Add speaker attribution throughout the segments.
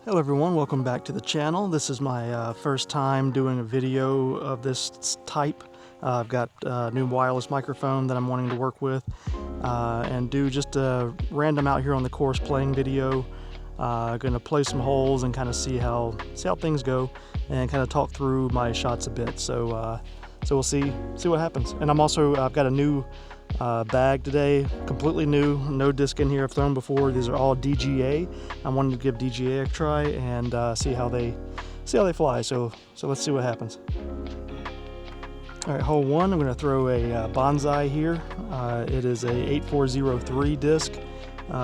Speaker 1: Hello everyone, welcome back to the channel. This is my first time doing a video of this type. I've got a new wireless microphone that I'm wanting to work with and do just a random out here on the course playing video. Going to play some holes and kind of see how things go and kind of talk through my shots a bit. So we'll see what happens. And I've got a new bag today, completely new, no disc in here I've thrown before. These are all DGA. I wanted to give DGA a try and see how they fly. So let's see what happens. All right, hole one, I'm going to throw a bonsai here. It is a 8403 disc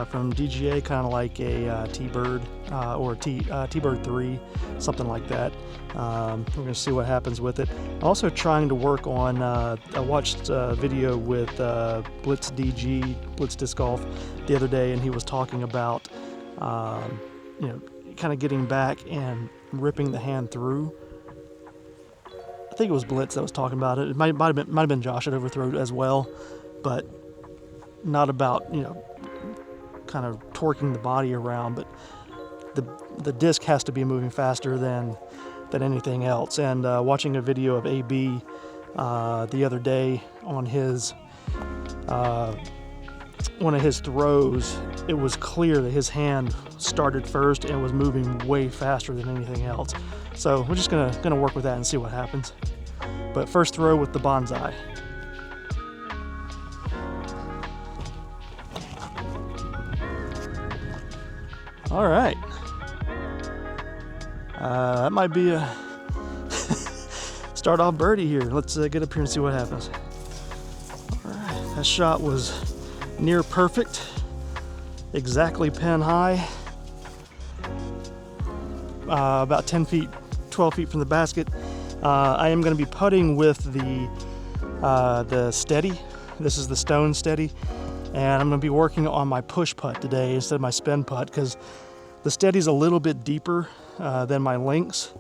Speaker 1: from DGA, kind of like a T-Bird or T-Bird 3, something like that. We're going to see what happens with it. I'm also trying to work on, I watched a video with Blitz Disc Golf the other day, and he was talking about, kind of getting back and ripping the hand through. I think it was Blitz that was talking about it. It might have been Josh at Overthrow as well, but not about, kind of torquing the body around, but the disc has to be moving faster than anything else. And watching a video of AB the other day on his one of his throws, it was clear that his hand started first and was moving way faster than anything else. So we're just gonna work with that and see what happens. But first throw with the bonsai. All right. That might be a start off birdie here. Let's get up here and see what happens. All right. That shot was near perfect, exactly pin high, about 10 feet, 12 feet from the basket. I am going to be putting with the steady. This is the Stone Steady. And I'm going to be working on my push putt today instead of my spin putt, because the Steady's a little bit deeper than my links.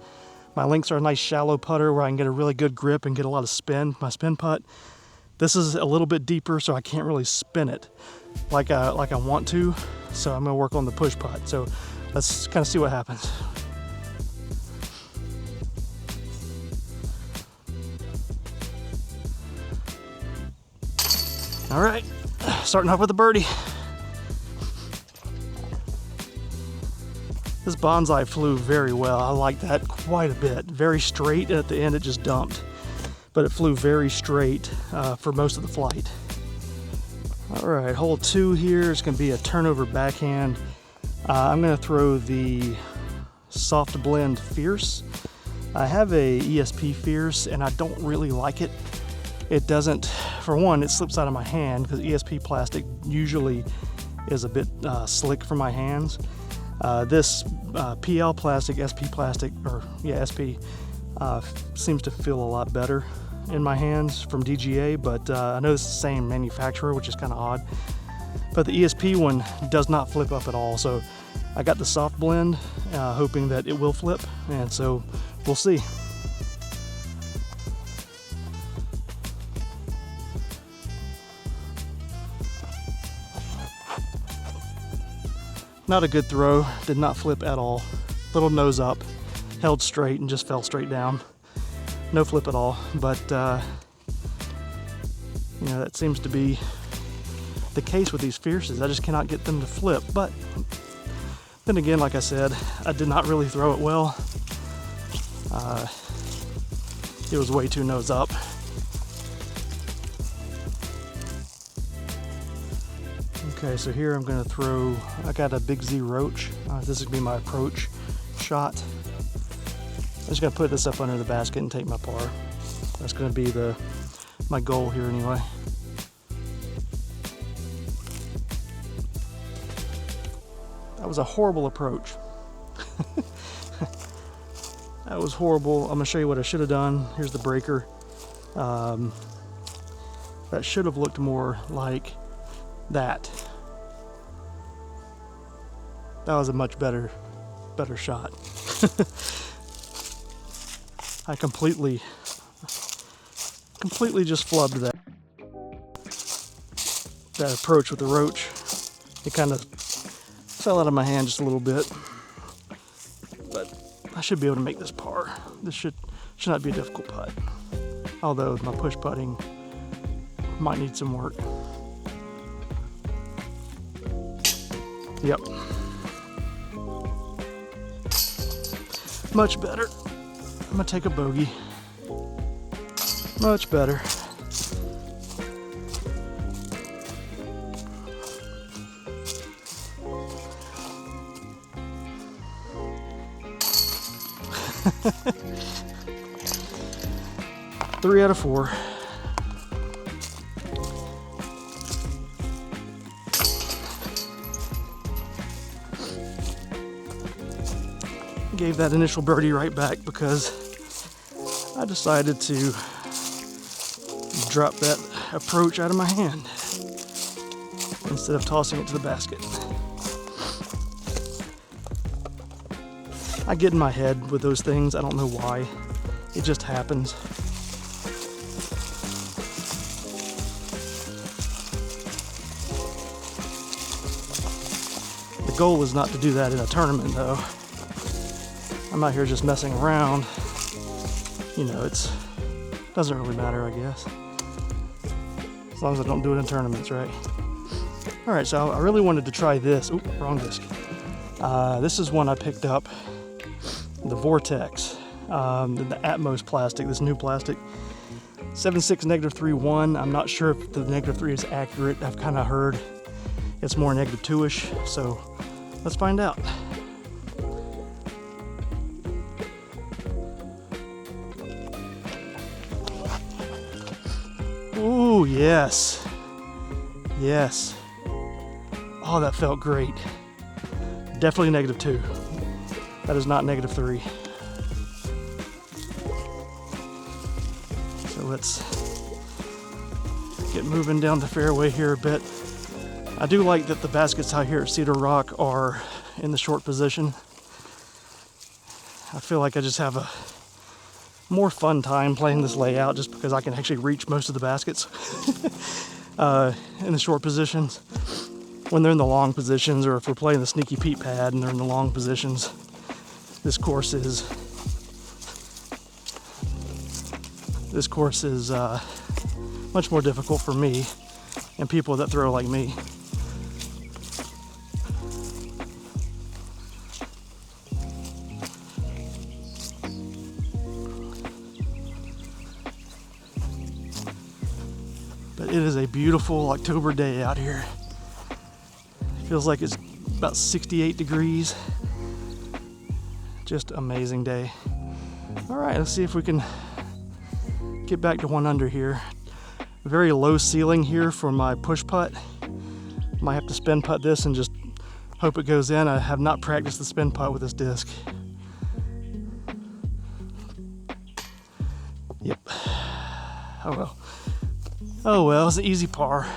Speaker 1: My links are a nice shallow putter where I can get a really good grip and get a lot of spin. My spin putt, this is a little bit deeper, so I can't really spin it like I want to. So I'm going to work on the push putt. So let's kind of see what happens. All right. Starting off with a birdie. This bonsai flew very well. I like that quite a bit. Very straight, and at the end it just dumped. But it flew very straight for most of the flight. All right, hole 2 here is going to be a turnover backhand. I'm going to throw the Soft Blend Fierce. I have a ESP Fierce, and I don't really like it. It doesn't, for one, it slips out of my hand because ESP plastic usually is a bit slick for my hands. This PL plastic, SP plastic, SP, seems to feel a lot better in my hands from DGA, but I know it's the same manufacturer, which is kind of odd. But the ESP one does not flip up at all, so I got the Soft Blend, hoping that it will flip, and so we'll see. Not a good throw, did not flip at all. Little nose up, held straight and just fell straight down. No flip at all, but that seems to be the case with these Fierces. I just cannot get them to flip, but then again, like I said, I did not really throw it well. It was way too nose up. Okay, so here I'm going to throw, I got a Big Z Roach. This is going to be my approach shot. I'm just going to put this up under the basket and take my par. That's going to be my goal here anyway. That was a horrible approach. That was horrible. I'm going to show you what I should have done. Here's the breaker. That should have looked more like that. That was a much better shot. I completely just flubbed that approach with the Roach. It kind of fell out of my hand just a little bit. I should be able to make this par. This should not be a difficult putt. Although my push putting might need some work. Yep. Much better. I'm gonna take a bogey. Much better. Three out of four. Gave that initial birdie right back because I decided to drop that approach out of my hand instead of tossing it to the basket. I get in my head with those things. I don't know why. It just happens. The goal is not to do that in a tournament, though. I'm out here just messing around. You know, it doesn't really matter, I guess. As long as I don't do it in tournaments, right? All right, so I really wanted to try this. Oop, wrong disc. This is one I picked up, the Vortex, the Atmos plastic, this new plastic. 7.6 -3.1. I'm not sure if the -3 is accurate. I've kind of heard it's more -2-ish, so let's find out. Ooh, yes. Yes. Oh, that felt great. Definitely -2. That is not -3. So let's get moving down the fairway here a bit. I do like that the baskets out here at Cedarock are in the short position. I feel like I just have a more fun time playing this layout just because I can actually reach most of the baskets in the short positions. When they're in the long positions, or if we're playing the Sneaky Pete pad and they're in the long positions, this course is much more difficult for me and people that throw like me. But it is a beautiful October day out here. Feels like it's about 68 degrees. Just amazing day. All right, let's see if we can get back to 1 under here. Very low ceiling here for my push putt. Might have to spin putt this and just hope it goes in. I have not practiced the spin putt with this disc. Yep. Oh well. Oh well, it's an easy par.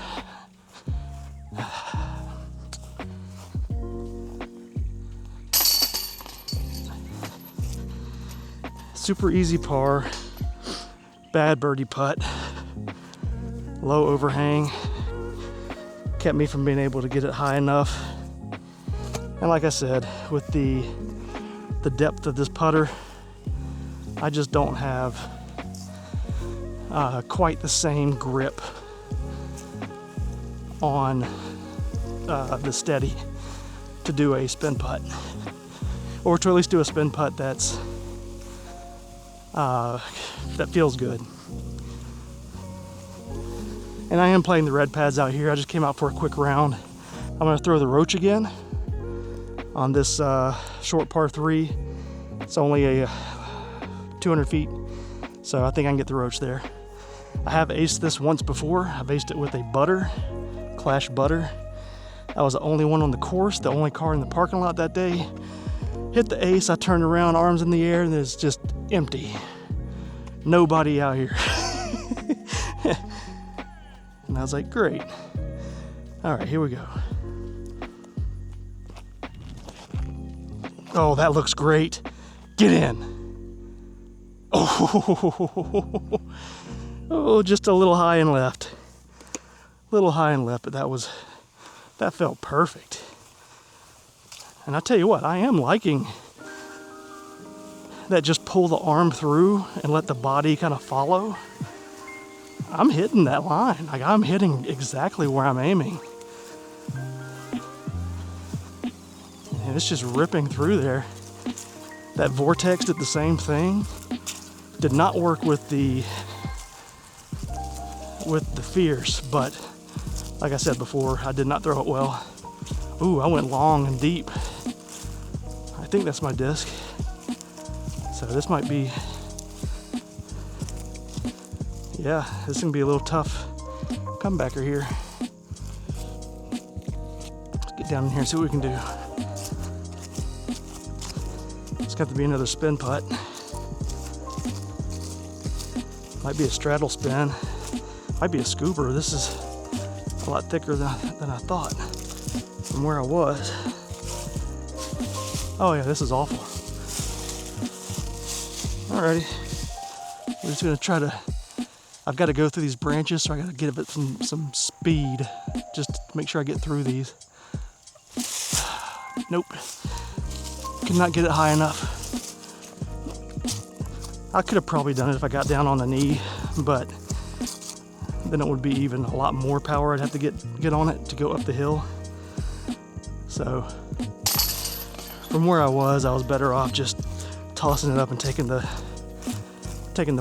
Speaker 1: Super easy par. Bad birdie putt. Low overhang. Kept me from being able to get it high enough. And like I said, with the depth of this putter, I just don't have quite the same grip on the steady to do a spin putt, or to at least do a spin putt that feels good. And I am playing the red pads out here. I just came out for a quick round. I'm going to throw the roach again on this short par 3. It's only a 200 feet, so I think I can get the roach there. I have aced this once before. I've aced it with a butter, Clash butter. I was the only one on the course, the only car in the parking lot that day. Hit the ace, I turned around, arms in the air, and it's just empty. Nobody out here. And I was like, great. All right, here we go. Oh, that looks great. Get in. Oh, just a little high and left. Little high and left, but that felt perfect. And I tell you what, I am liking that just pull the arm through and let the body kind of follow, I'm hitting that line. Like, I'm hitting exactly where I'm aiming. And it's just ripping through there. That vortex did the same thing. Did not work with the fierce, but like I said before, I did not throw it well. Ooh, I went long and deep. I think that's my disc. So this might be, yeah, this is gonna be a little tough comebacker here. Let's get down in here and see what we can do. It's got to be another spin putt. Might be a straddle spin. Might be a scooper. This is a lot thicker than I thought from where I was. Oh yeah, this is awful. Alrighty, we're just gonna try to, I've got to go through these branches, so I gotta give it some speed just to make sure I get through these. Nope, cannot get it high enough. I could have probably done it if I got down on the knee, but then it would be even a lot more power I'd have to get on it to go up the hill. So from where I was better off just tossing it up and taking the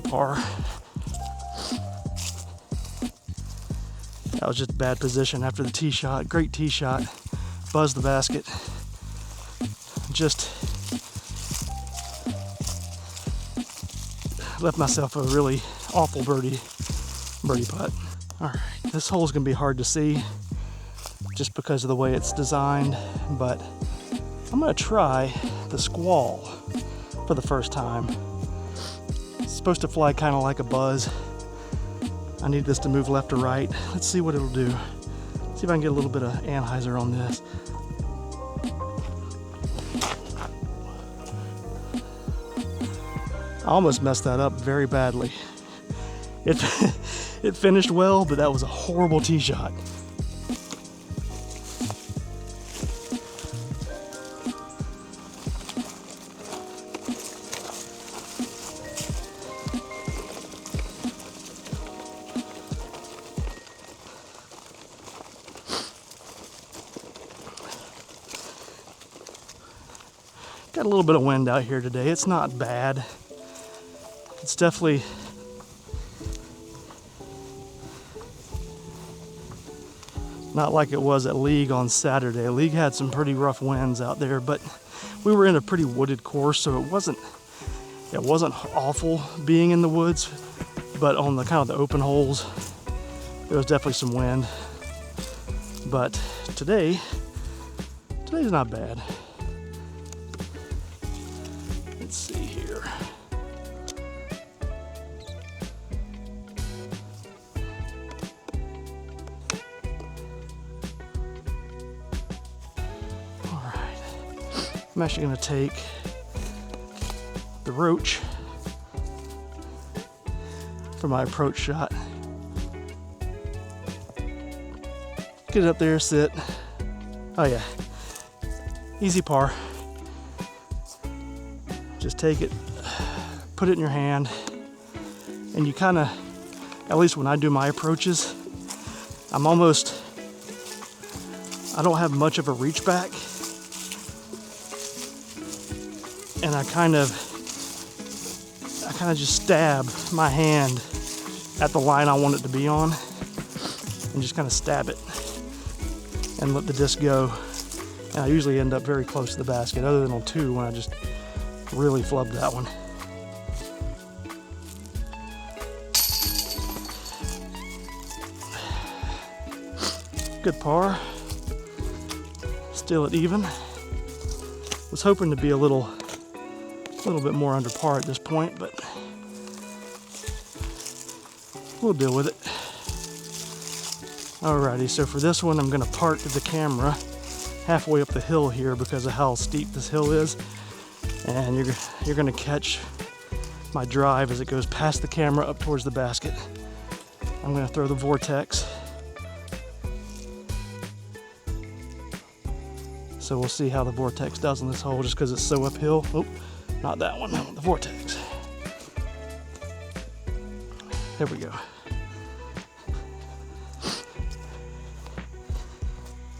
Speaker 1: par. That was just a bad position after the tee shot. Great tee shot, buzzed the basket. Just left myself a really awful birdie putt. All right, this hole is gonna be hard to see just because of the way it's designed, but I'm gonna try the squall for the first time. It's supposed to fly kind of like a buzz. I need this to move left to right. Let's see what it'll do. See if I can get a little bit of anhyzer on this. I almost messed that up very badly. It finished well, but that was a horrible tee shot. Got a little bit of wind out here today. It's not bad. It's definitely not like it was at League on Saturday. League had some pretty rough winds out there, but we were in a pretty wooded course, so it wasn't awful being in the woods, but on the kind of the open holes, there was definitely some wind. But today's not bad. Let's see here. All right, I'm actually going to take the roach for my approach shot. Get it up there, sit. Oh yeah, easy par. Just take it, put it in your hand, and you kind of, at least when I do my approaches, I don't have much of a reach back, and I kind of just stab my hand at the line I want it to be on, and just kind of stab it and let the disc go. And I usually end up very close to the basket, other than on two when I just really flubbed that one. Good par. Still at even. Was hoping to be a little bit more under par at this point, but we'll deal with it. Alrighty, so for this one I'm gonna park the camera halfway up the hill here because of how steep this hill is. And you're gonna catch my drive as it goes past the camera up towards the basket. I'm gonna throw the vortex. So we'll see how the vortex does on this hole just because it's so uphill. Oh, Not that one, the vortex. There we go.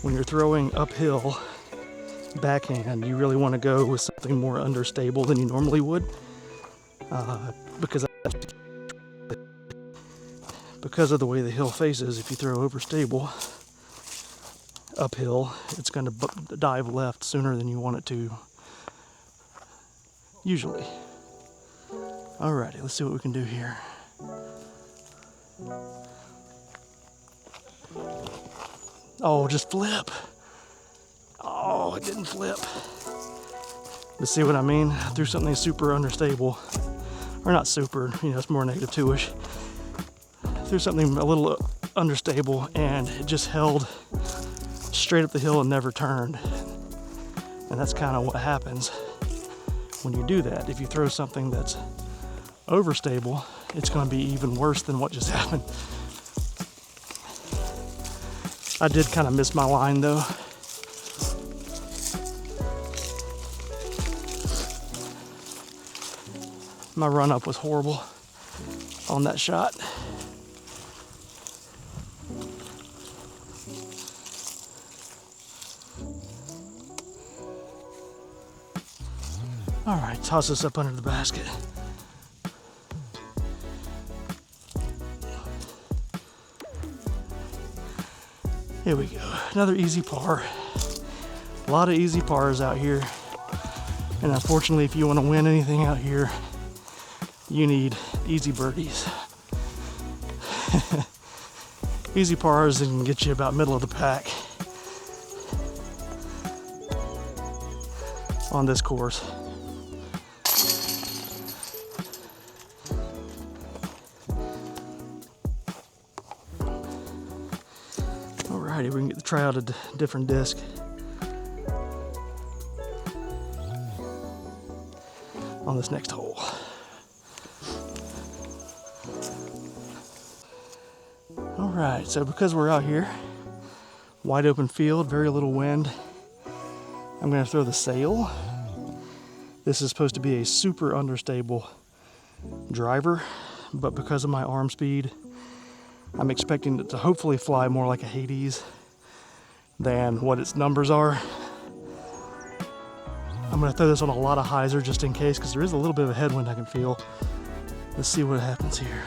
Speaker 1: When you're throwing uphill backhand, you really want to go with something more understable than you normally would, because of the way the hill faces. If you throw overstable uphill, it's going to dive left sooner than you want it to, usually. Alrighty, let's see what we can do here. Oh, just flip. Oh, it didn't flip. But see what I mean? I threw something super understable. Or not super, you know, it's more negative two-ish. Threw something a little understable and it just held straight up the hill and never turned. And that's kind of what happens when you do that. If you throw something that's overstable, it's going to be even worse than what just happened. I did kind of miss my line though. My run up was horrible on that shot. All right, toss this up under the basket. Here we go, another easy par. A lot of easy pars out here. And unfortunately, if you want to win anything out here, you need easy birdies. Easy pars can get you about middle of the pack on this course. Alrighty, we can try out a different disc. On this next hole. Alright, so because we're out here, wide open field, very little wind, I'm going to throw the sail. This is supposed to be a super understable driver, but because of my arm speed, I'm expecting it to hopefully fly more like a Hades than what its numbers are. I'm going to throw this on a lot of hyzer just in case, because there is a little bit of a headwind I can feel. Let's see what happens here.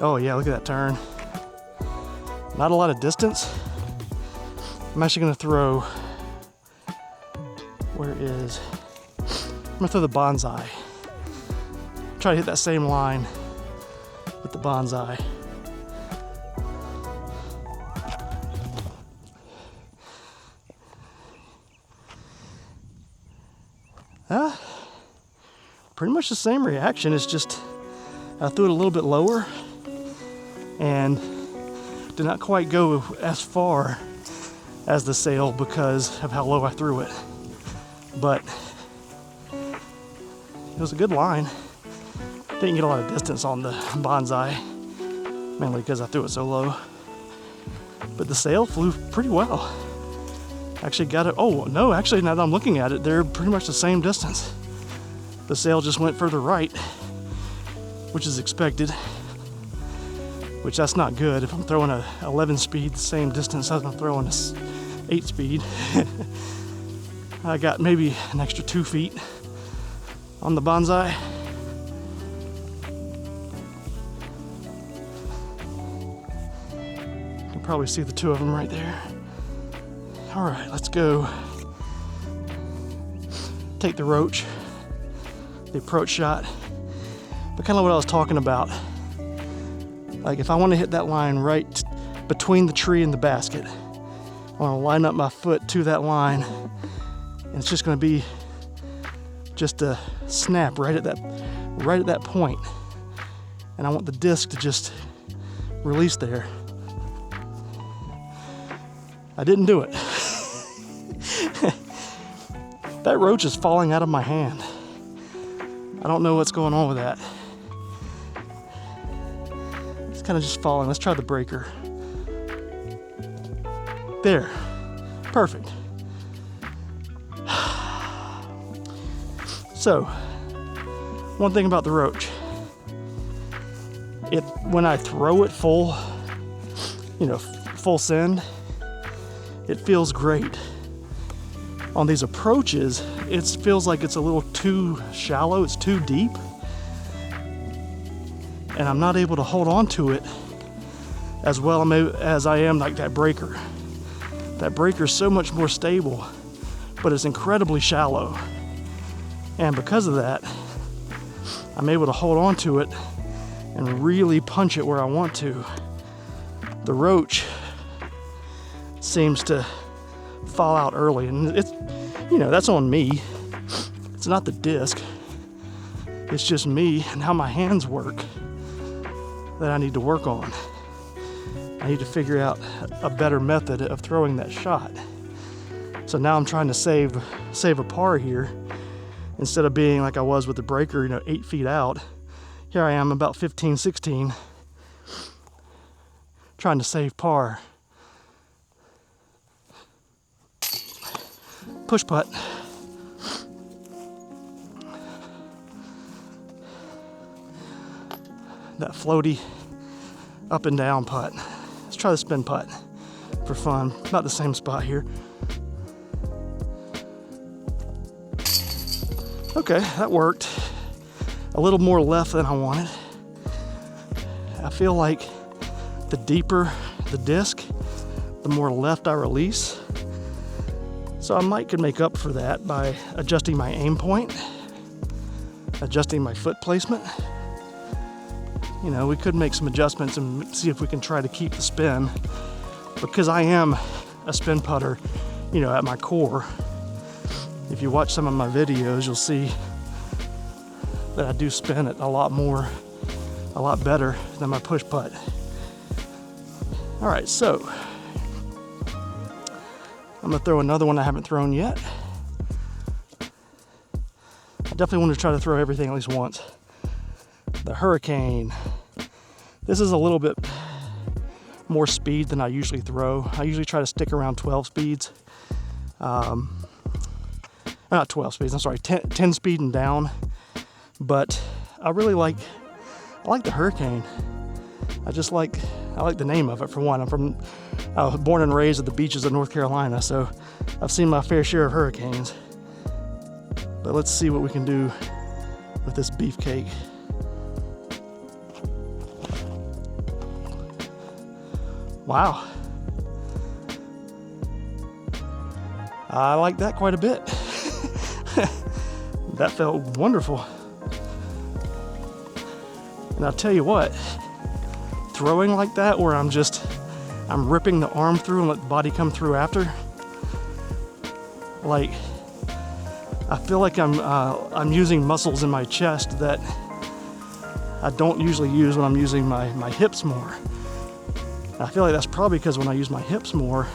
Speaker 1: Oh yeah, look at that turn. Not a lot of distance. I'm actually going to throw, where is, I'm going to throw the bonsai. Try to hit that same line with the bonsai. Pretty much the same reaction. It's just I threw it a little bit lower and did not quite go as far as the sail because of how low I threw it. But it was a good line. Didn't get a lot of distance on the bonsai, mainly because I threw it so low. But the sail flew pretty well. Actually got it, oh no, actually now that I'm looking at it, they're pretty much the same distance. The sail just went further right, which is expected, which that's not good. If I'm throwing a 11 speed, the same distance as I'm throwing a 8 speed. I got maybe an extra 2 feet on the bonsai. You can probably see the two of them right there. All right, let's go take the roach, the approach shot, but kind of what I was talking about. Like if I want to hit that line right between the tree and the basket, I want to line up my foot to that line, and it's just going to be just a snap right at that point. And I want the disc to just release there. I didn't do it. That roach is falling out of my hand. I don't know what's going on with that. It's kind of just falling. Let's try the breaker. There. Perfect. So, one thing about the roach, when I throw it full, full send, it feels great. On these approaches, it feels like it's a little too shallow, it's too deep, and I'm not able to hold on to it as well as I am like that breaker. That breaker is so much more stable, but it's incredibly shallow. And because of that, I'm able to hold on to it and really punch it where I want to. The roach seems to fall out early, and it's, that's on me. It's not the disc. It's just me and how my hands work that I need to work on. I need to figure out a better method of throwing that shot. So now I'm trying to save a par here. Instead of being like I was with the breaker, 8 feet out, here I am about 15, 16, trying to save par. Push putt. That floaty up and down putt. Let's try the spin putt for fun. About the same spot here. Okay, that worked. A little more left than I wanted. I feel like the deeper the disc, the more left I release. So I could make up for that by adjusting my aim point, adjusting my foot placement. We could make some adjustments and see if we can try to keep the spin, because I am a spin putter, at my core. If you watch some of my videos, you'll see that I do spin it a lot better than my push putt. All right, so I'm gonna throw another one I haven't thrown yet. I definitely want to try to throw everything at least once. The Hurricane. This is a little bit more speed than I usually throw. I usually try to stick around 12 speeds. Not 12 speeds, I'm sorry, 10 speed and down. But I really like the Hurricane. I like the name of it, for one. I was born and raised at the beaches of North Carolina, so I've seen my fair share of hurricanes. But let's see what we can do with this beefcake. Wow. I like that quite a bit. That felt wonderful. And I'll tell you what, throwing like that where I'm ripping the arm through and let the body come through after, like, I feel like I'm using muscles in my chest that I don't usually use when I'm using my hips more. I feel like that's probably because when I use my hips more,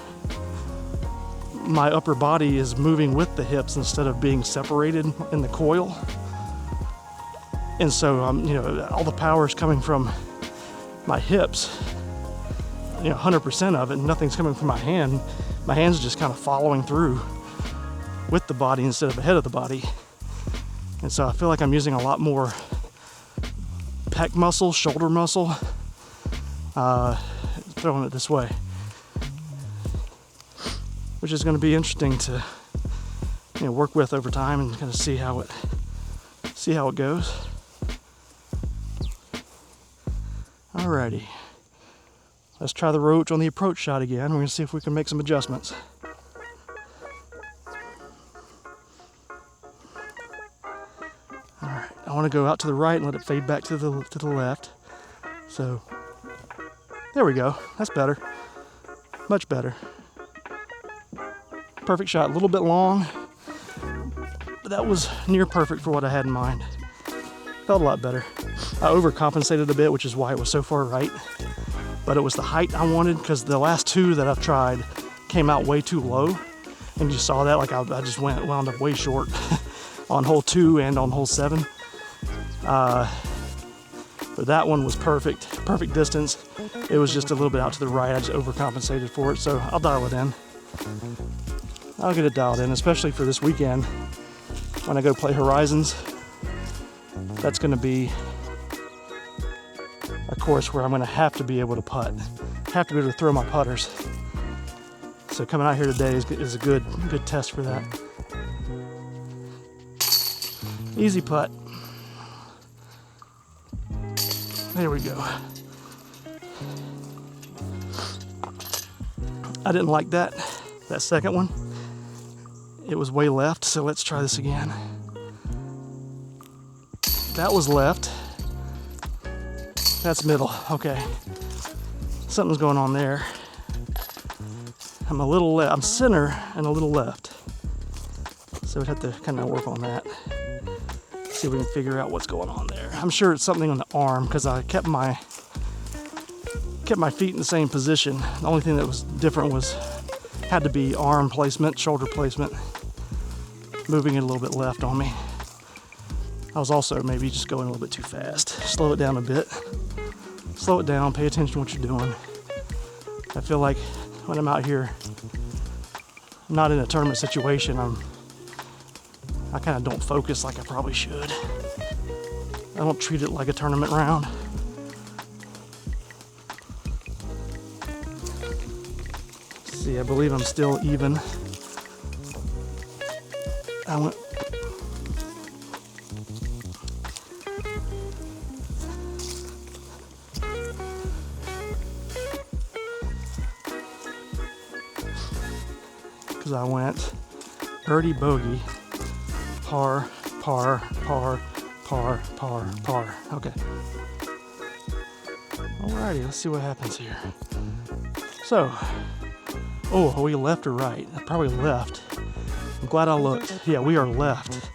Speaker 1: my upper body is moving with the hips instead of being separated in the coil. And so, all the power is coming from my hips, 100% of it, and nothing's coming from my hand. My hands are just kind of following through with the body instead of ahead of the body. And so I feel like I'm using a lot more pec muscle, shoulder muscle, throwing it this way, which is going to be interesting to work with over time and kind of see how it goes. Alrighty, let's try the roach on the approach shot again. We're going to see if we can make some adjustments. Alright, I want to go out to the right and let it fade back to the left. So there we go. That's better. Much better. Perfect shot. A little bit long, but that was near perfect for what I had in mind. Felt a lot better. I overcompensated a bit, which is why it was so far right. But it was the height I wanted, because the last two that I've tried came out way too low. And you saw that, like I just wound up way short on hole 2 and on hole 7. But that one was perfect distance. It was just a little bit out to the right. I just overcompensated for it, so I'll dial it in. I'll get it dialed in, especially for this weekend. when I go play Horizons. That's going to be a course where I'm going to have to be able to putt, have to be able to throw my putters. So coming out here today is a good test for that. Easy putt. There we go. I didn't like that second one. It was way left, so let's try this again. That was left. That's middle. Okay. Something's going on there. I'm a little left. I'm center and a little left. So we'd have to kind of work on that. See if we can figure out what's going on there. I'm sure it's something on the arm because I kept my feet in the same position. The only thing that was different had to be arm placement, shoulder placement, moving it a little bit left on me. I was also maybe just going a little bit too fast. Slow it down a bit. Slow it down, pay attention to what you're doing. I feel like when I'm out here, not in a tournament situation, I kind of don't focus like I probably should. I don't treat it like a tournament round. See, I believe I'm still even. I went. Because I went birdie, bogey, par, par, par, par, par, par. Okay. Alrighty, let's see what happens here. So, oh, are we left or right? Probably left. I'm glad I looked. Yeah, we are left.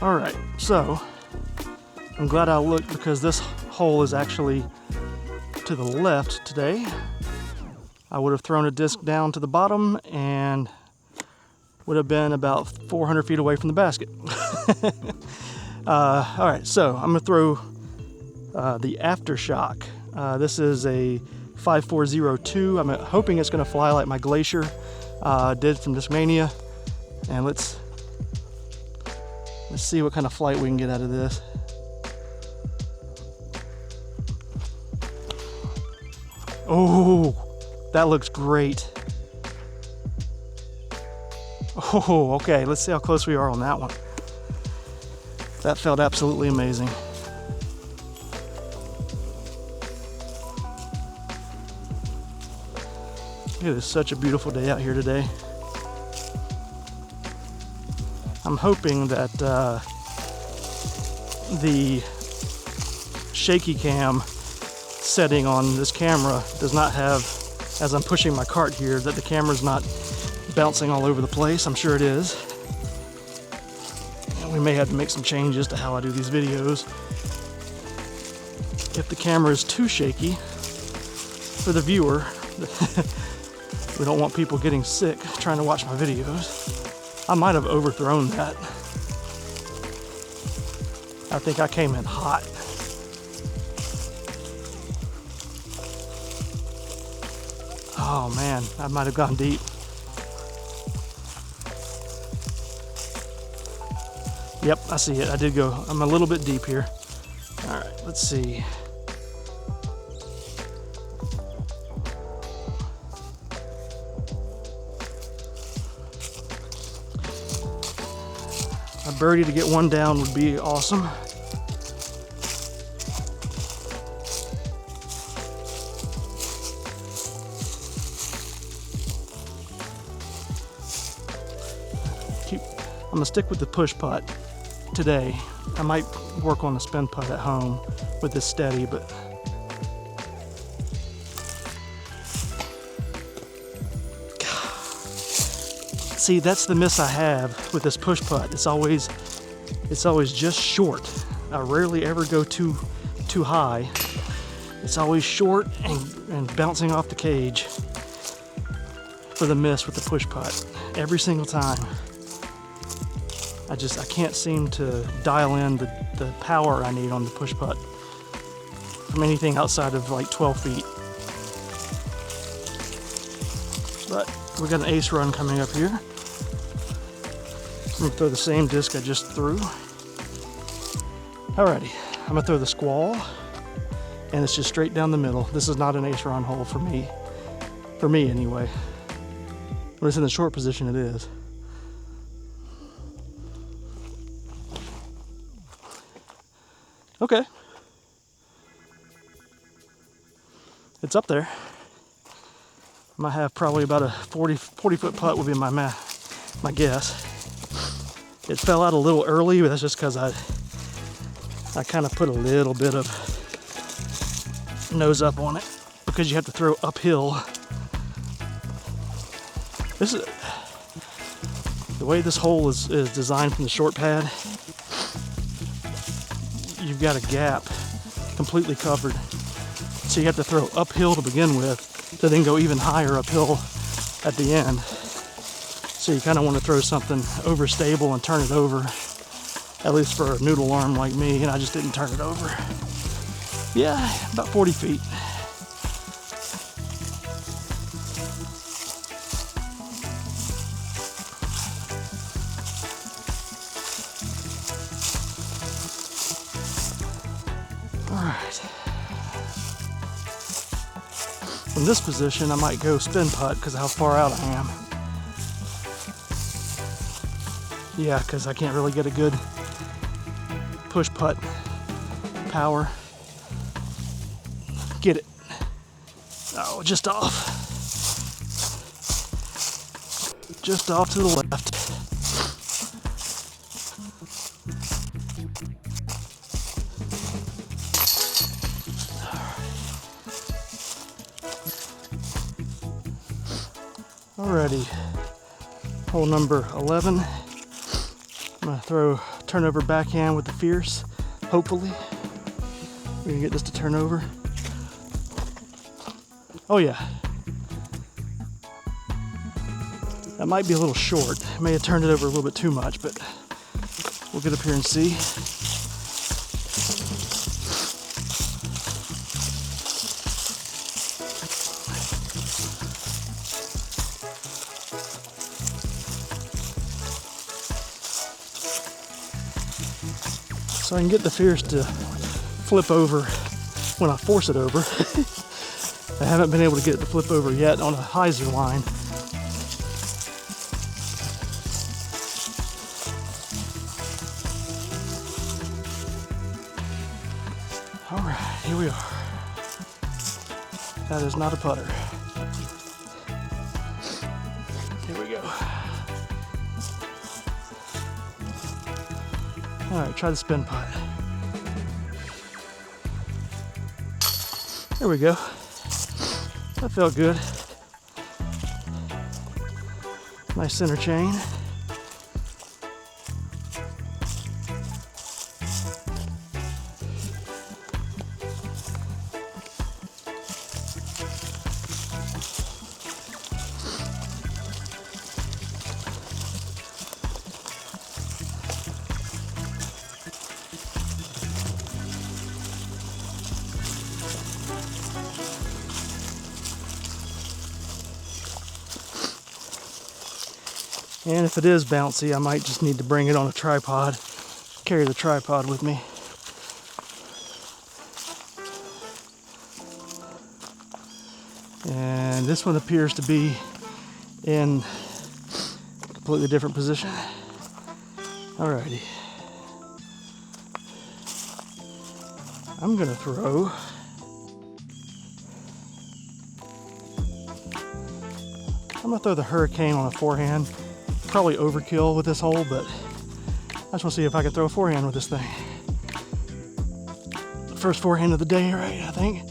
Speaker 1: Alright, so I'm glad I looked because this hole is actually to the left today. I would have thrown a disc down to the bottom and would have been about 400 feet away from the basket. Alright, so I'm going to throw the Aftershock. This is a 5402. I'm hoping it's going to fly like my Glacier did from Discmania. And let's see what kind of flight we can get out of this. Oh, that looks great. Oh, okay, let's see how close we are on that one. That felt absolutely amazing. It is such a beautiful day out here today. I'm hoping that the shaky cam setting on this camera does not have, as I'm pushing my cart here, that the camera's not bouncing all over the place. I'm sure it is. And we may have to make some changes to how I do these videos. If the camera is too shaky for the viewer, we don't want people getting sick trying to watch my videos. I might have overthrown that. I think I came in hot. Oh man, I might have gone deep. Yep, I see it. I did go. I'm a little bit deep here. All right, let's see. A birdie to get one down would be awesome. I'm gonna stick with the push putt today. I might work on the spin putt at home with this steady, but see, that's the miss I have with this push putt. It's always just short. I rarely ever go too high. It's always short and bouncing off the cage for the miss with the push putt every single time. I can't seem to dial in the power I need on the push putt from anything outside of like 12 feet. But We got an ace run coming up here. I'm gonna throw the same disc I just threw. Alrighty, I'm gonna throw the squall, and it's just straight down the middle. This is not an ace run hole for me anyway. When it's in the short position, it is. Okay. It's up there. I might have probably about a 40 foot putt would be my guess. It fell out a little early, but that's just because I kind of put a little bit of nose up on it because you have to throw uphill. This is the way this hole is designed from the short pad. You've got a gap completely covered, so you have to throw uphill to begin with, to then go even higher uphill at the end. So you kind of want to throw something overstable and turn it over, at least for a noodle arm like me, and I just didn't turn it over. Yeah, about 40 feet. From this position, I might go spin putt because of how far out I am. Yeah, because I can't really get a good push putt power. Get it. Oh, just off. Just off to the left. Alrighty, hole number 11. I'm gonna throw turnover backhand with the fierce. Hopefully, we can get this to turn over. Oh yeah, that might be a little short. May have turned it over a little bit too much, but we'll get up here and see. So I can get the fierce to flip over when I force it over. I haven't been able to get it to flip over yet on a hyzer line. All right, here we are. That is not a putter. Here we go. All right, try the spin putt. There we go. That felt good. Nice center chain. And if it is bouncy, I might just need to bring it on a tripod, carry the tripod with me. And this one appears to be in a completely different position. Alrighty. I'm gonna throw the hurricane on a forehand. Probably overkill with this hole, but I just want to see if I can throw a forehand with this thing. First forehand of the day, right? I think.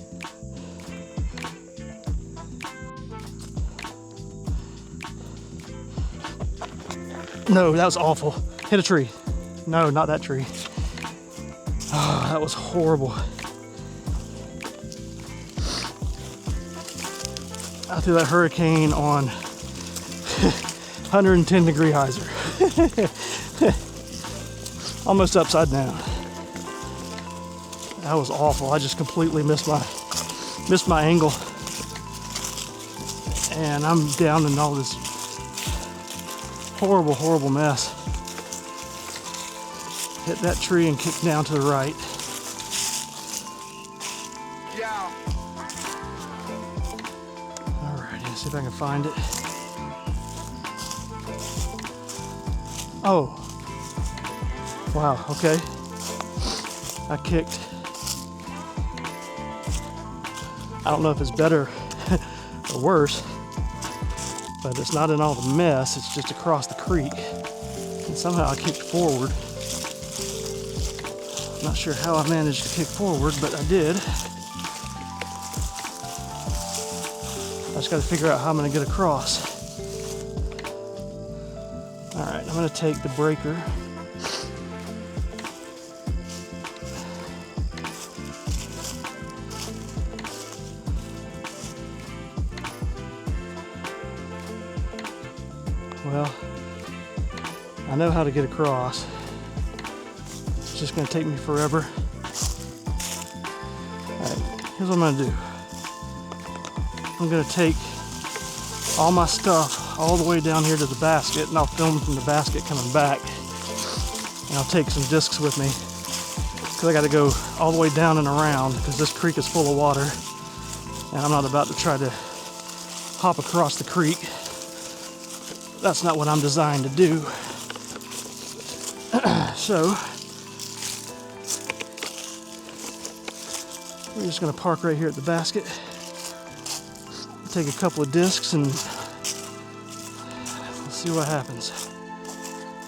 Speaker 1: No, that was awful. Hit a tree. No, not that tree. Oh, that was horrible. I threw that hurricane on 110 degree hyzer. Almost upside down. That was awful. I just completely missed my angle. and I'm down in all this horrible, horrible mess. Hit that tree and kick down to the right.
Speaker 2: Yeah.
Speaker 1: Alright, let's see if I can find it. Oh. Wow, okay. I kicked. I don't know if it's better or worse, but it's not in all the mess, it's just across the creek. And somehow I kicked forward. I'm not sure how I managed to kick forward, but I did. I just got to figure out how I'm going to get across. Alright, I'm going to take the breaker. Well, I know how to get across. It's just going to take me forever. Alright, here's what I'm going to do. I'm going to take all my stuff all the way down here to the basket, and I'll film from the basket coming back. And I'll take some discs with me, because I got to go all the way down and around, because this creek is full of water, and I'm not about to try to hop across the creek. That's not what I'm designed to do. So, we're just going to park right here at the basket. Take a couple of discs and let's see what happens.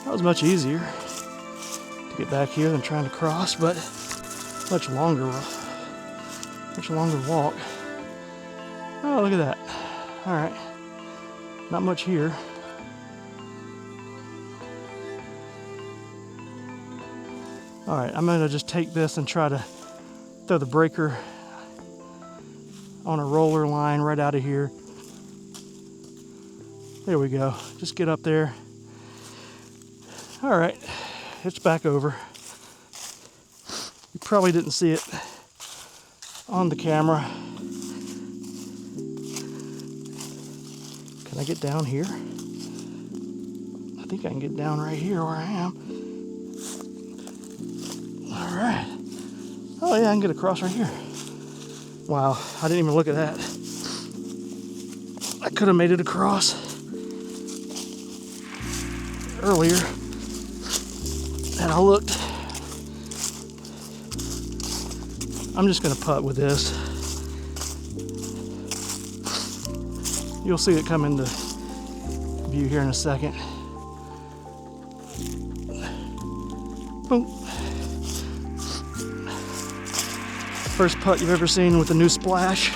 Speaker 1: That was much easier to get back here than trying to cross, but much longer walk. Oh, look at that. All right, not much here. All right, I'm gonna just take this and try to throw the breaker on a roller line right out of here. There we go. Just get up there. All right, it's back over. You probably didn't see it on the camera. Can I get down here? I think I can get down right here where I am. All right. Oh yeah, I can get across right here. Wow, I didn't even look at that. I could have made it across earlier, and I looked. I'm just gonna putt with this. You'll see it come into view here in a second. Boom. First putt you've ever seen with a new splash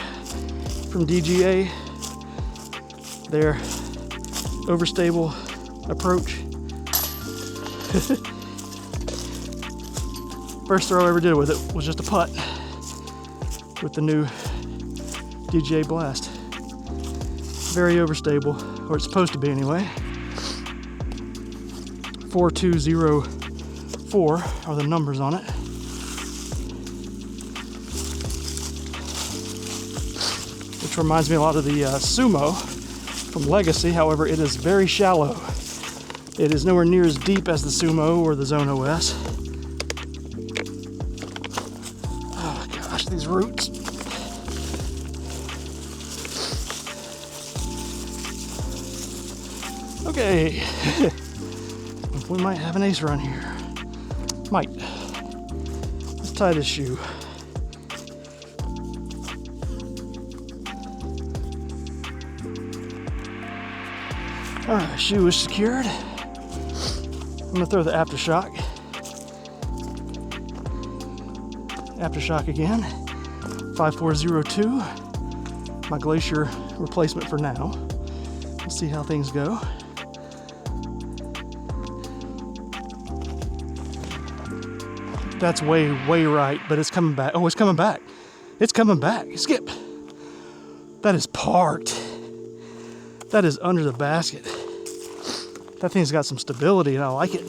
Speaker 1: from DGA. Their overstable approach. First throw I ever did with it was just a putt with the new DGA Blast. Very overstable, or it's supposed to be anyway. 4204 are the numbers on it. Which reminds me a lot of the Sumo from Legacy. However, it is very shallow. It is nowhere near as deep as the Sumo or the Zone OS. Oh gosh, these roots. Okay. We might have an ace run here. Might. Let's tie this shoe. Alright, shoe is secured. I'm gonna throw the aftershock. Aftershock again. 5402. My Glacier replacement for now. Let's see how things go. That's way right, but it's coming back. Oh, it's coming back. It's coming back. Skip. That is parked. That is under the basket. That thing's got some stability and I like it.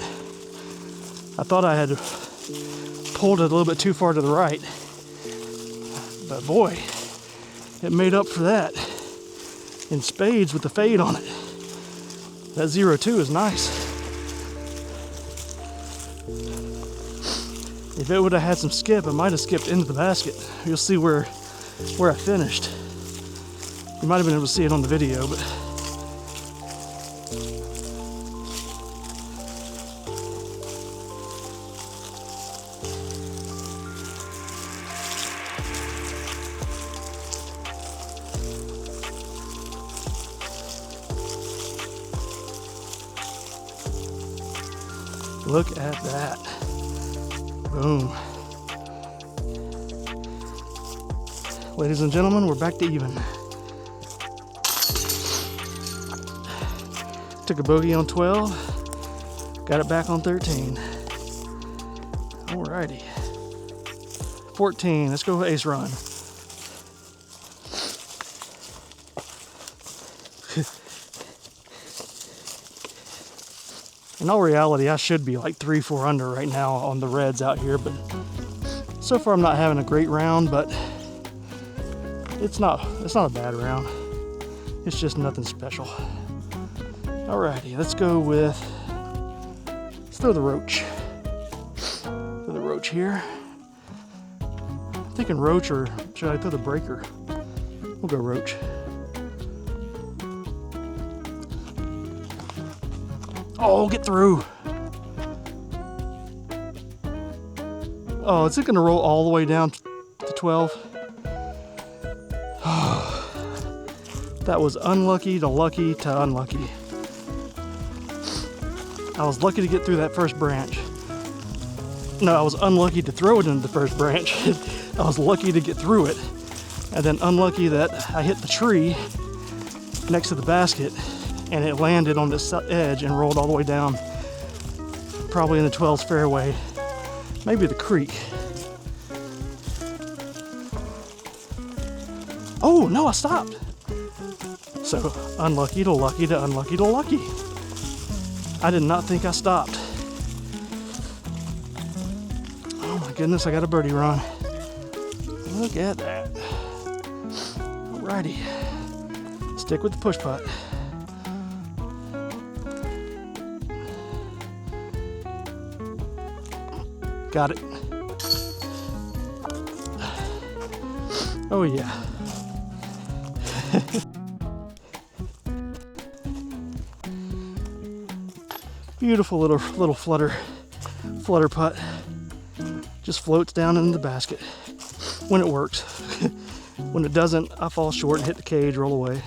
Speaker 1: I thought I had pulled it a little bit too far to the right. But boy, it made up for that. in spades with the fade on it. That 0-2 is nice. If it would have had some skip, I might have skipped into the basket. You'll see where I finished. You might have been able to see it on the video, but look at that. Boom. Ladies and gentlemen, we're back to even. Took a bogey on 12, got it back on 13. Alrighty. 14, let's go ace run. In all reality, I should be like 3-4 under right now on the reds out here, but so far I'm not having a great round, but it's not a bad round. It's just nothing special. Alrighty, let's throw the roach. Throw the roach here. I'm thinking roach, or should I throw the breaker? We'll go roach. Oh, get through. Oh, is it gonna roll all the way down to 12? That was unlucky to lucky to unlucky. I was lucky to get through that first branch. No, I was unlucky to throw it into the first branch. I was lucky to get through it. And then unlucky that I hit the tree next to the basket and it landed on this edge and rolled all the way down, probably in the 12's fairway, maybe the creek. Oh, no, I stopped. So, unlucky to lucky to unlucky to lucky. I did not think I stopped. Oh my goodness, I got a birdie run. Look at that. Alrighty. Stick with the push putt. Got it. Oh yeah. Beautiful little flutter putt. Just floats down in the basket when it works. When it doesn't, I fall short and hit the cage, roll away.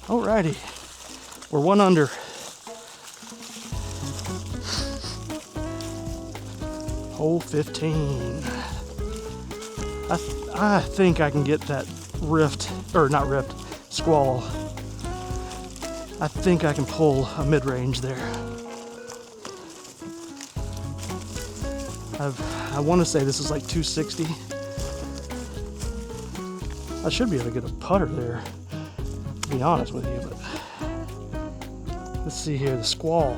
Speaker 1: Alrighty, we're 1 under. Hole 15. I think I can get that squall. I think I can pull a mid-range there. I want to say this is like 260. I should be able to get a putter there, to be honest with you, but let's see here, the squall.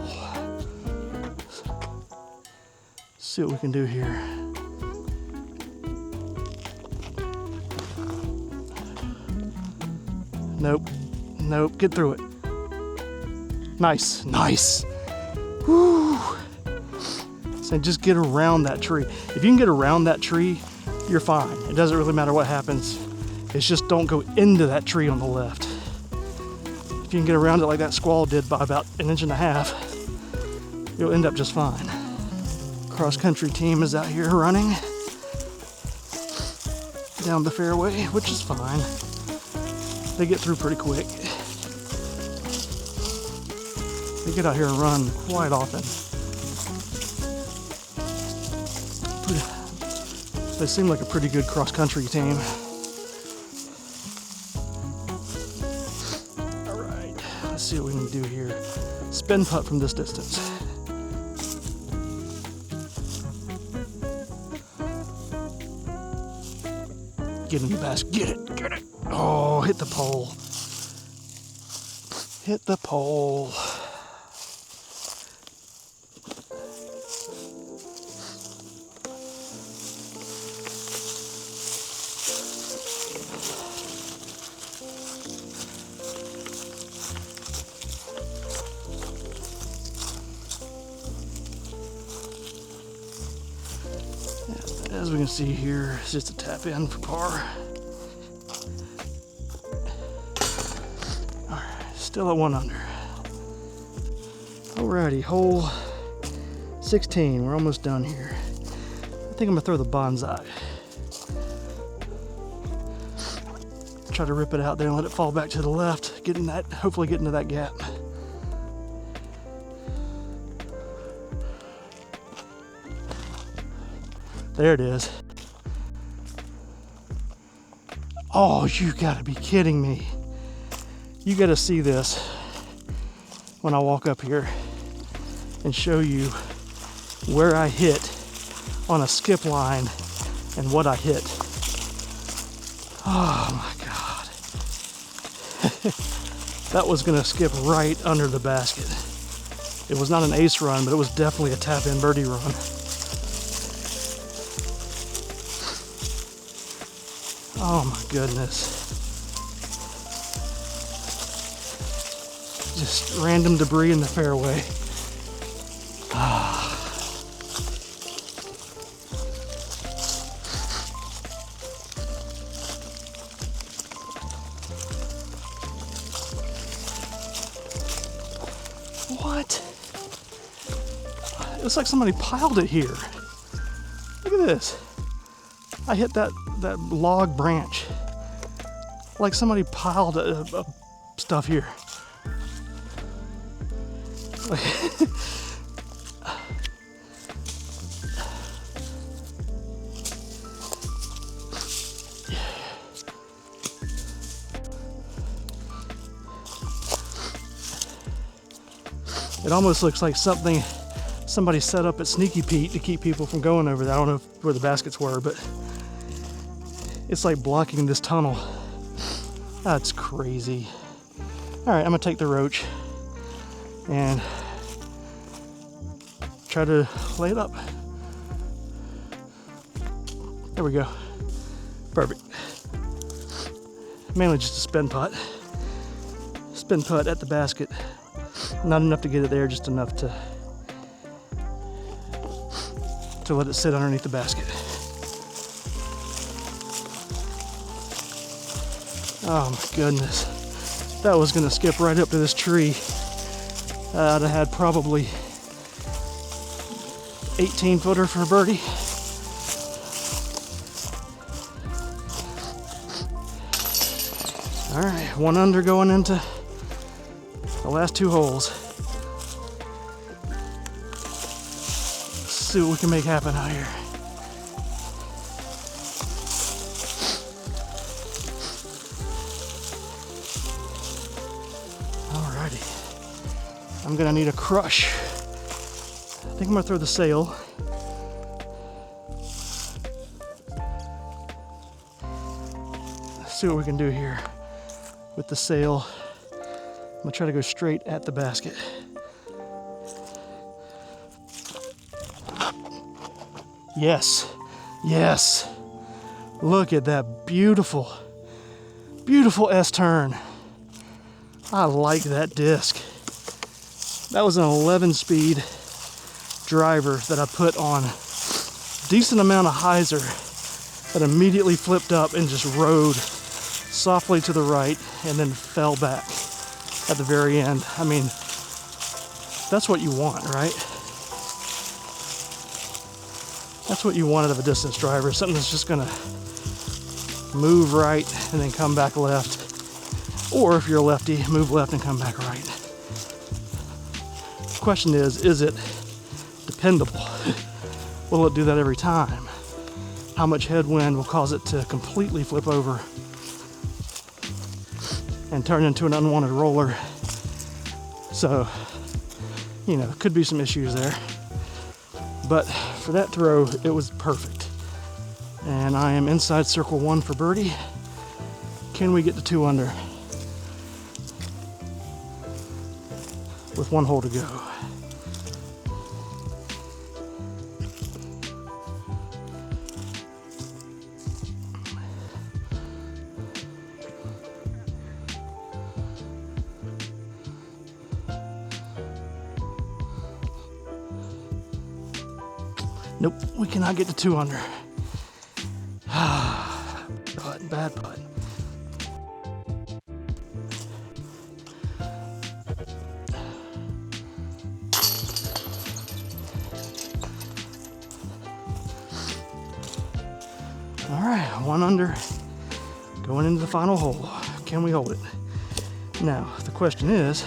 Speaker 1: See what we can do here. Nope, get through it. Nice. Woo. So just get around that tree. If you can get around that tree, you're fine. It doesn't really matter what happens. It's just don't go into that tree on the left. If you can get around it like that squall did by about 1.5 inches, you'll end up just fine. Cross-country team is out here running down the fairway, which is fine. They get through pretty quick. They get out here and run quite often. They seem like a pretty good cross-country team. All right, let's see what we can do here. Spin putt from this distance. Get in the basket, get it. Oh, hit the pole. Hit the pole. can see here, it's just a tap in for par. All right, still at 1 under. Alrighty, hole 16. We're almost done here. I think I'm gonna throw the bonsai. Try to rip it out there and let it fall back to the left, getting that, hopefully getting to that gap. There it is. Oh, you gotta be kidding me. You gotta see this when I walk up here and show you where I hit on a skip line and what I hit. Oh my God. That was gonna skip right under the basket. It was not an ace run, but it was definitely a tap-in birdie run. Oh my goodness. Just random debris in the fairway. What? It looks like somebody piled it here. Look at this. I hit that log branch. Like somebody piled stuff here. It almost looks like somebody set up at Sneaky Pete to keep people from going over there. I don't know where the baskets were, but it's like blocking this tunnel. That's crazy. All right, I'm gonna take the roach and try to lay it up. There we go. Perfect. Mainly just a spin putt. Spin putt at the basket. Not enough to get it there, just enough to let it sit underneath the basket. Oh my goodness. That was gonna skip right up to this tree. I'd have had probably 18-footer for a birdie. All right, 1 under going into the last 2 holes. Let's see what we can make happen out here. Alrighty, I'm gonna need a crush. I think I'm gonna throw the sail. Let's see what we can do here with the sail. I'm gonna try to go straight at the basket. Yes, yes. Look at that beautiful, beautiful S-turn. I like that disc. That was an 11-speed driver that I put on decent amount of hyzer that immediately flipped up and just rode softly to the right and then fell back at the very end. I mean, that's what you want, right? That's what you want out of a distance driver, something that's just gonna move right and then come back left. Or if you're a lefty, move left and come back right. The question is it dependable? Will it do that every time? How much headwind will cause it to completely flip over and turn into an unwanted roller? So, you know, could be some issues there. But for that throw, it was perfect. And I am inside circle 1 for birdie. Can we get to 2 under? With 1 hole to go. Nope, we cannot get to 2 under. bad putt. All right, 1 under, going into the final hole. Can we hold it? Now, the question is,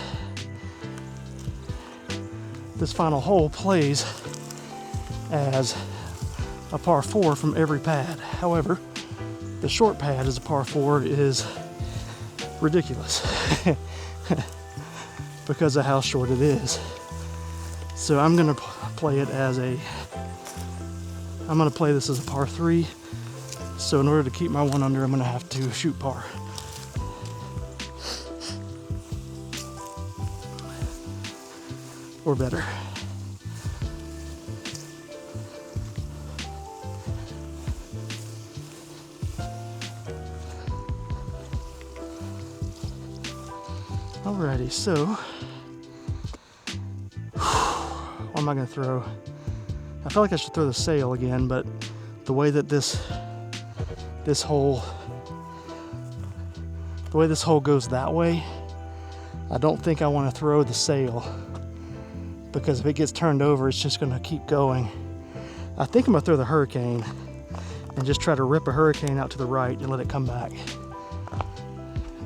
Speaker 1: this final hole plays as a par 4 from every pad. However, the short pad as a par 4 is ridiculous because of how short it is. So I'm gonna play it as I'm gonna play this as a par 3. So in order to keep my 1 under, I'm gonna have to shoot par. Or better. Alrighty, so what am I gonna throw? I feel like I should throw the sail again, but the way that this hole goes that way, I don't think I want to throw the sail, because if it gets turned over, it's just gonna keep going. I think I'm gonna throw the hurricane and just try to rip a hurricane out to the right and let it come back.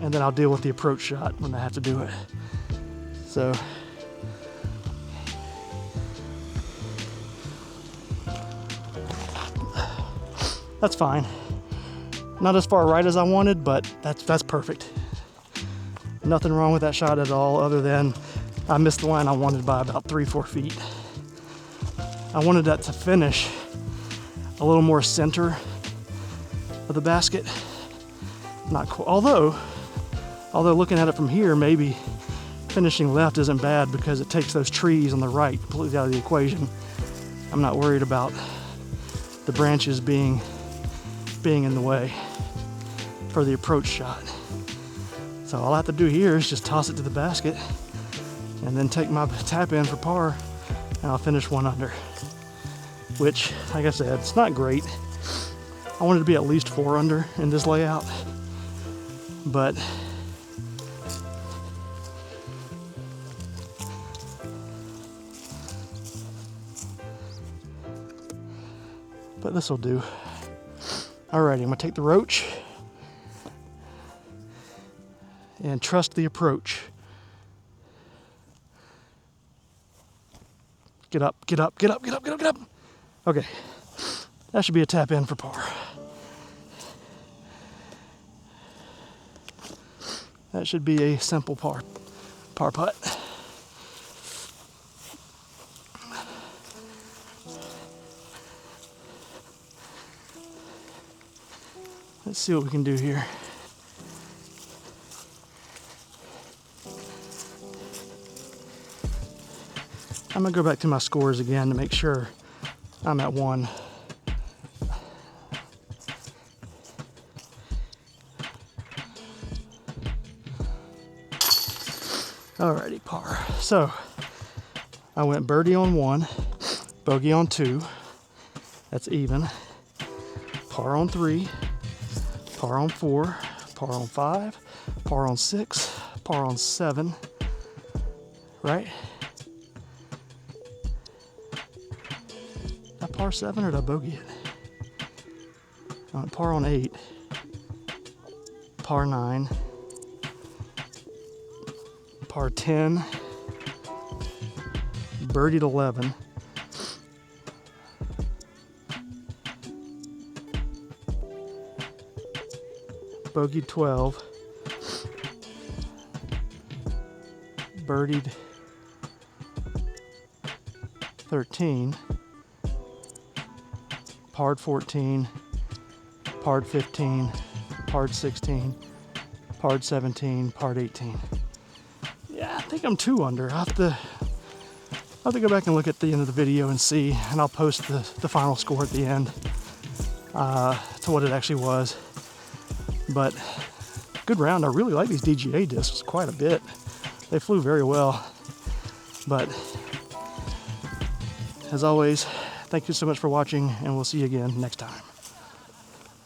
Speaker 1: And then I'll deal with the approach shot when I have to do it. So that's fine. Not as far right as I wanted, but that's perfect. Nothing wrong with that shot at all, other than I missed the line I wanted by about 3-4 feet. I wanted that to finish a little more center of the basket. Not quite, although looking at it from here, maybe finishing left isn't bad because it takes those trees on the right completely out of the equation. I'm not worried about the branches being in the way for the approach shot. So all I have to do here is just toss it to the basket and then take my tap in for par, and I'll finish 1 under. Which, like I said, it's not great. I wanted to be at least 4 under in this layout, but this will do. Alrighty, I'm gonna take the roach and trust the approach. Get up, get up, get up, get up, get up, get up. Okay, that should be a tap in for par. That should be a simple par putt. Let's see what we can do here. I'm gonna go back to my scores again to make sure I'm at 1. Alrighty, par. So I went birdie on 1, bogey on 2. That's even. Par on 3. Par on 4, par on 5, par on 6, par on 7, right? Did I par 7 or did I bogey it? Par on 8, par 9, par 10, birdied 11, bogeyed 12, birdied 13, parred 14, parred 15, parred 16, parred 17, parred 18. Yeah, I think I'm 2 under. I'll have to go back and look at the end of the video and see, and I'll post the final score at the end to what it actually was. But good round. I really like these DGA discs quite a bit. They flew very well. But as always, thank you so much for watching, and we'll see you again next time.